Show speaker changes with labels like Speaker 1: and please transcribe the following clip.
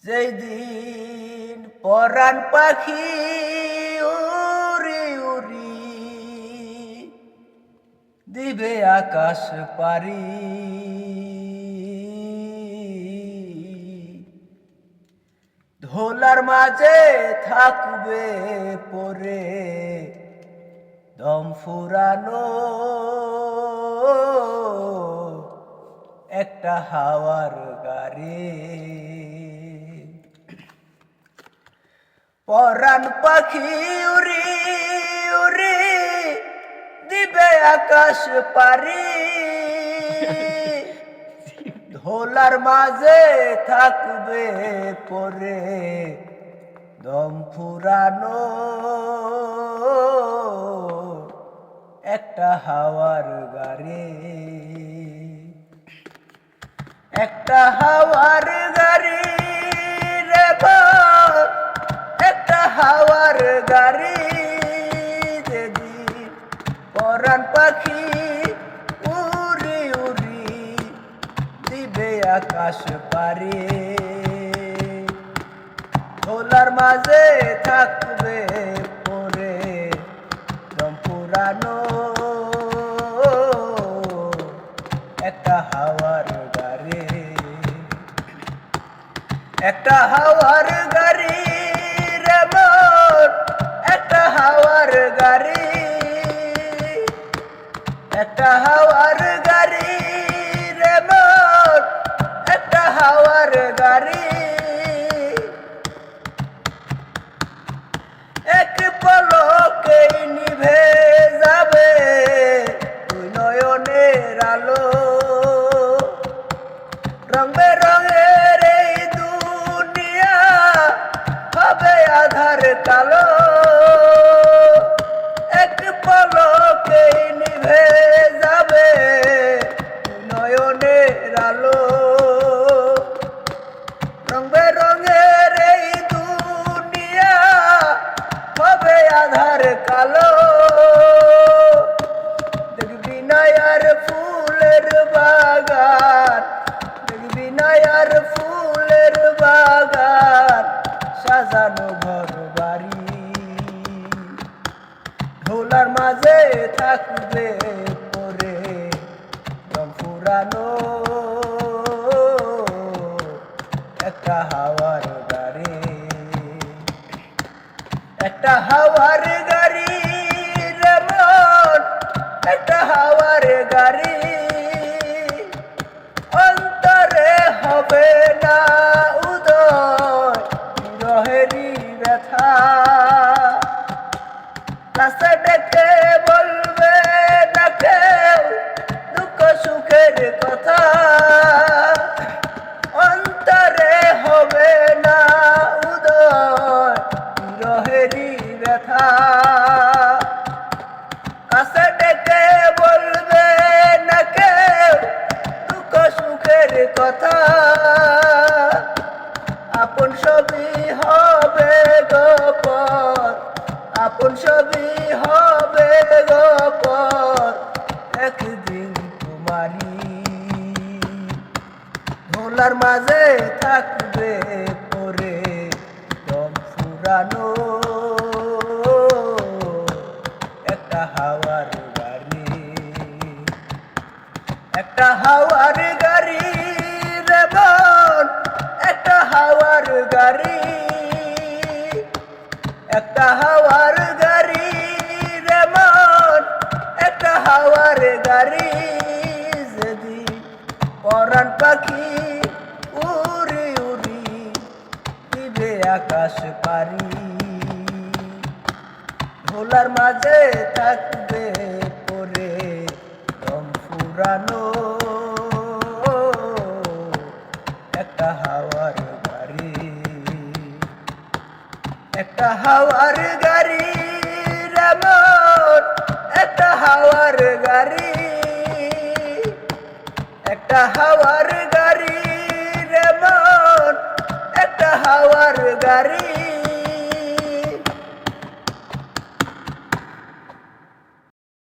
Speaker 1: যেই দিন পরাণ পাখি উড়ি উড়ি দিবে আকাশ পারি, ধোলার মাঝে থাকবে পরে দম ফুরানো একটা হাওয়ার গাড়ি। পরাণ পাখি উড়ি উড়ি দিবে আকাশ পারি, ধোলার মাঝে থাকবে পরে দম ফুরানো একটা হাওয়ার গাড়ি। একটা হাওয়ার গাড়ি রে বাপ, একটা হাওয়ার গাড়ি। যেদিন পরাণ পাখি উড়ি উড়ি দিবে আকাশ পারি, ধোলার মাঝে থাকবে পরে দম ফুরানো একটা হাওয়ার গাড়ি। একটা হাওয়ার গাড়ি রে মন, একটা হাওয়ার গাড়ি। একটা হাওয়ার গাড়ি রে মন, একটা হাওয়ার গাড়ি। এক পলকেই নিভে যাবে দুই নয়নের আলো, রং বেরঙের এই দুনিয়া হবে আধার কালো। এক পলকেই নিভে যাবে দুই নয়নের আলো, রং বেরঙের এই দুনিয়া হবে আধার কালো। দেখবি না আর ফুলের বাগান, দেখবি না আর ফুলের বাগান, সাজানো ঘর বাড়ি, ধোলার মাঝে থাকবে পরে দম ফুরানো একটা হাওয়ার গাড়ি। একটা হাওয়ার গাড়ি রে মন, একটা হাওয়ার গাড়ি। অন্তরে হবে না উদয় বিরহেরই ব্যথা, কাছে ডেকে বলবে না কেউ দুঃখ সুখের কথা। অন্তরে হবে না উদয় বিরহেরই ব্যথা, কাছে ডেকে বলবে না কেউ দুঃখ সুখের কথা। আপন সবই হবে গোপন, আপন সবই হবে গোপন একদিন তোমারি, ধোলার মাঝে থাকবে পরে দম ফুরানো একটা হাওয়ার গাড়ি। একটা হাওয়ার গাড়ি রে মন, একটা হাওয়ার গাড়ি। একটা হাওয়ার গাড়ি রে মন, একটা হাওয়ার গাড়ি। যেদিন পরাণ পাখি উড়ি উড়ি দিবে আকাশ পারি, ধোলার মাঝে থাকবে পরে দম ফুরানো একটা হাওয়ার গাড়ি। একটা হাওয়ার গাড়ি রে মন, একটা হাওয়ার গাড়ি। একটা হাওয়ার গাড়ি রে মন, একটা হাওয়ার গাড়ি।